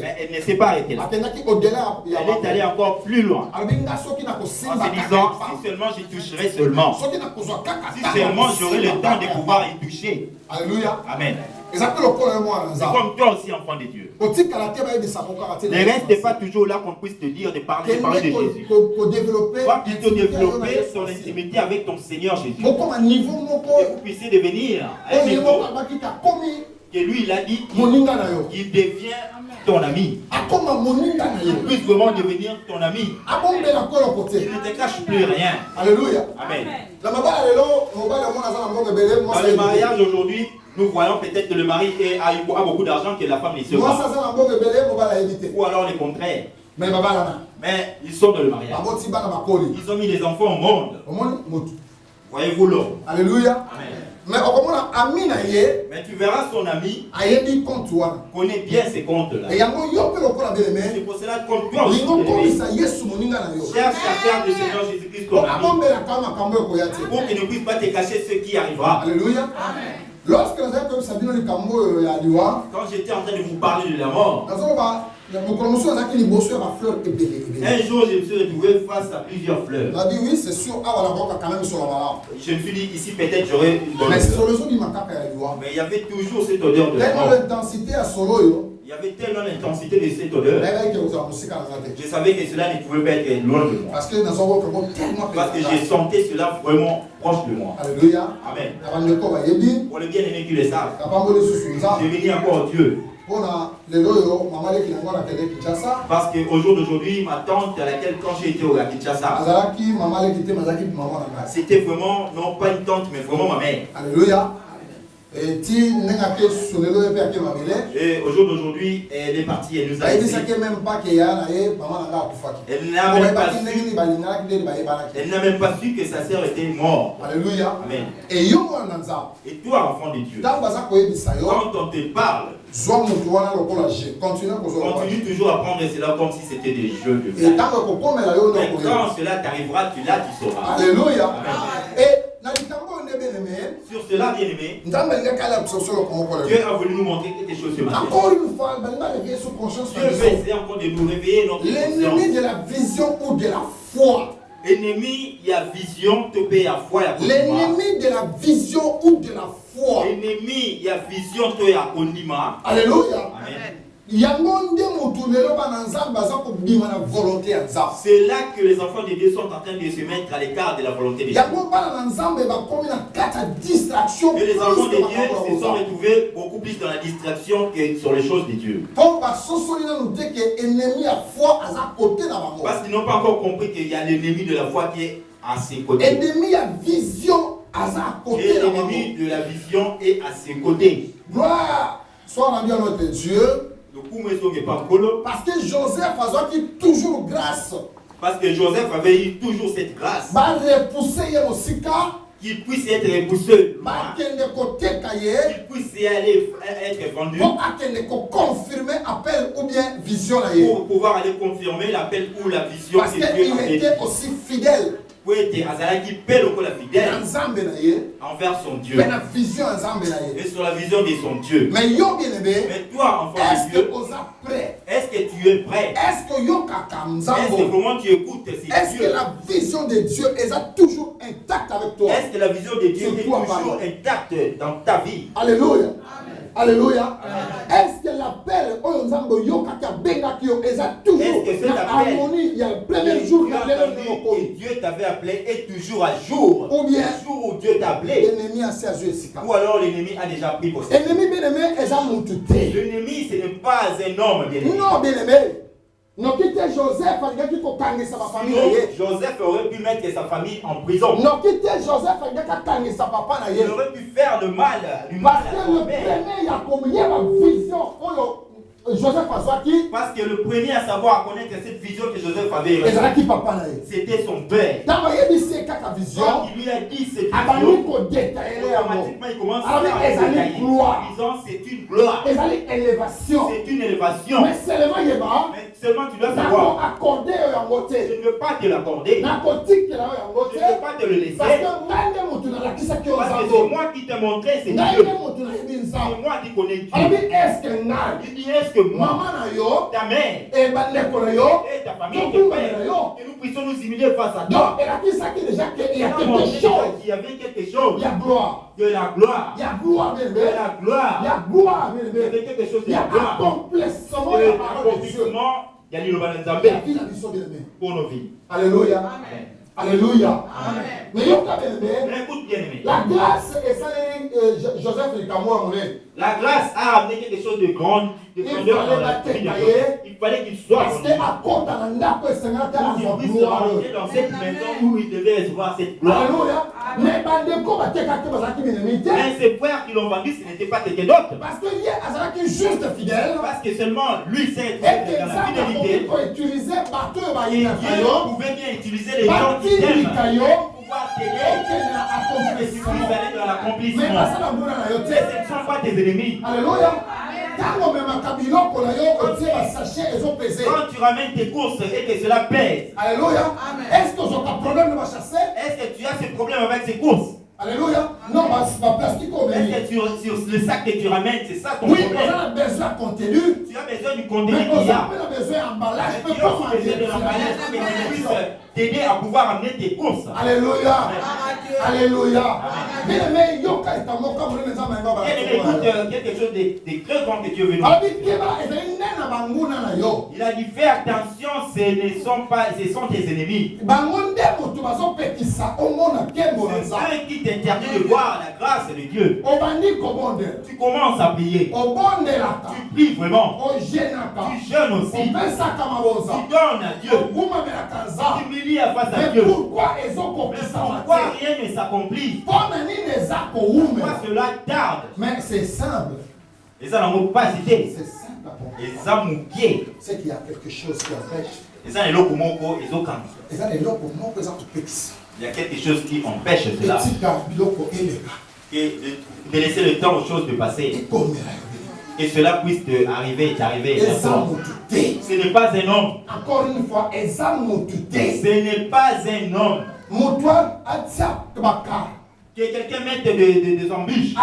Mais elle ne s'est pas arrêtée là. Elle est allée encore plus loin. En se disant, si seulement j'y toucherai seulement. Si seulement j'aurai le temps de pouvoir y toucher. Alléluia. Amen. C'est comme toi aussi, enfant de Dieu. Ne reste pas toujours là qu'on puisse te dire de parler de Jésus. Va plutôt développer son intimité avec ton Seigneur Jésus. Que vous puissiez devenir un niveau que lui il a dit qu'il devient ton ami. Il puisse vraiment devenir ton ami. Il ne te cache plus rien. Alléluia. Amen. Dans le mariage aujourd'hui, nous voyons peut-être que le mari a beaucoup d'argent que la femme ne sait pas. Ou alors le contraire. Mais ils sont dans le mariage. Ils ont mis les enfants au monde. Voyez-vous l'homme. Alléluia. Amen. Mais tu verras son ami connaît bien ces comptes-là. C'est pour cela qu'on doit cherche à faire de Seigneur Jésus-Christ ton ami pour qu'il ne puisse pas te cacher ce qui arrivera. Alléluia. Lorsque quand j'étais en train de vous parler de la mort, un jour je me suis retrouvé face à plusieurs fleurs. Oui, c'est sûr. Je me suis dit ici peut-être j'aurais une bonne odeur. Mais il y avait toujours cette odeur de la mort. Il y avait tellement l'intensité de cette odeur. Je savais que cela ne pouvait pas être loin de moi. Parce que j'ai senti cela vraiment proche de moi. Alléluia. Amen. Pour les bien-aimés qui le savent, j'ai béni encore Dieu. Parce qu'au jour d'aujourd'hui, ma tante à laquelle quand j'ai été au Kinshasa, c'était vraiment, non pas une tante, mais vraiment ma mère. Alléluia. Et au jour d'aujourd'hui, elle est partie, elle nous a laissé. Elle n'a même pas su que sa sœur était morte. Alléluia. Amen. Et toi, enfant de Dieu, quand on te parle, continue toujours à prendre cela comme si c'était des jeux de blague. Mais quand cela t'arrivera, tu sauras. Alléluia. Amen. Sur cela, bien-aimé, Dieu a voulu nous montrer quelque chose ce matin. Dieu veut essayer encore de nous réveiller notre l'ennemi de la vision ou de la foi. Ennemi, il y a vision, topé à foi. L'ennemi de la vision ou de la foi. Ennemi, il y a vision, topé à konima. Alléluia. Amen. C'est là que les enfants de Dieu sont en train de se mettre à l'écart de la volonté de Dieu. Et les enfants de Dieu se sont retrouvés beaucoup plus dans la distraction que sur les choses de Dieu. Parce qu'ils n'ont pas encore compris qu'il y a l'ennemi de la foi qui est à ses côtés. Et l'ennemi de la vision est à ses côtés. Gloire soit rendue à notre Dieu. Parce que Joseph a toujours grâce. Parce que Joseph avait eu toujours cette grâce. Qu'il puisse être repoussé. Qu'il puisse y aller être vendu. Pour pouvoir aller confirmer l'appel ou la vision. Parce qu'il était aussi fidèle. Fidèle envers son Dieu et sur la vision de son Dieu. Mais toi, enfant de Dieu, est-ce que tu es prêt? Est-ce que comment tu écoutes? Est-ce que la vision de Dieu est toujours intacte avec toi? Est-ce que la vision de Dieu est toujours intacte dans ta vie? Alléluia. Alléluia. Est-ce que l'appel est toujours en harmonie? Il y a le premier jour que Dieu t'avait appelé est toujours à jour. Ou bien le jour où Dieu t'a appelé. Ou alors l'ennemi a déjà pris possession. L'ennemi, ce n'est pas un homme bien-aimé. Non, bien-aimé. Non, Joseph aurait pu mettre sa famille en prison. Non, il aurait pu faire le mal. Parce que le premier, il y a combien de vision Joseph parce que le premier à savoir à connaître cette vision que Joseph avait, c'était son père. Quand il lui a dit cette vision, automatiquement il commence à dire c'est une gloire. C'est une élévation. C'est une élévation. Mais seulement Seulement tu dois savoir. Accorder Je ne veux pas te l'accorder. Je ne veux pas te le laisser. Parce que c'est moi qui t'ai montré, c'est Dieu. C'est moi qui connais Dieu. Il dit, est-ce que moi, ta mère et ta famille, ton père, que nous puissions nous humilier face à toi? Il y avait quelque chose. De la gloire. De la gloire. Il y avait quelque chose de la gloire. Il y a le Banzambe pour nos vies. Alléluia. Alléluia. Mais écoute bien aimé. La grâce est ça, Joseph et Kamoa. La grâce a amené quelque chose de grandeur dans la vie de Joseph. Il fallait qu'il soit parce qu'à cause de gloire dans cette maison où il devait recevoir cette gloire. Alléluia. Mais ses frères qui l'ont vendu, ce n'était pas quelqu'un d'autre. Parce que il est juste fidèle. Parce que seulement lui s'est dans la fidélité. Et Dieu pouvait bien utiliser les gens qui t'aiment pour pouvoir t'aider et si vous allez dans l'accomplissement. Mais ce ne sont pas tes ennemis. Alléluia. Quand tu ramènes tes courses et que cela pèse. Alléluia. Est-ce que tu as un problème de ma chasser? Est-ce que tu as ce problème avec ces courses? Alléluia. Non, ma plastique. Est-ce que sur le sac que tu ramènes, c'est ça ton problème? Oui, on a besoin de contenu. Tu as besoin du contenu qu'il y a. On a besoin d'emballage. Tu as besoin de l'emballage pour que tu puisses t'aider à pouvoir amener tes courses. Alléluia. Alléluia. Écoute, quelque chose de très grand que Dieu veut nous. Il a dit, fais attention, ce sont tes ennemis. C'est eux qui t'interdisent de voir la grâce de Dieu. Tu commences à prier. Tu pries vraiment. Tu jeûnes aussi. Tu donnes à Dieu. Tu t'humilies face à Dieu. Pourquoi rien ne s'accomplit? Pourquoi cela tarde? Mais c'est simple. Et ça n'a pas cité. C'est simple. Et ça mouquet. C'est qu'il y a quelque chose qui empêche. Et ça, il y a quelque chose qui empêche cela. Et de laisser le temps aux choses de passer. Et cela puisse t'arriver. Ce n'est pas un homme. Encore une fois, ce n'est pas un homme. Que quelqu'un mette des embûches.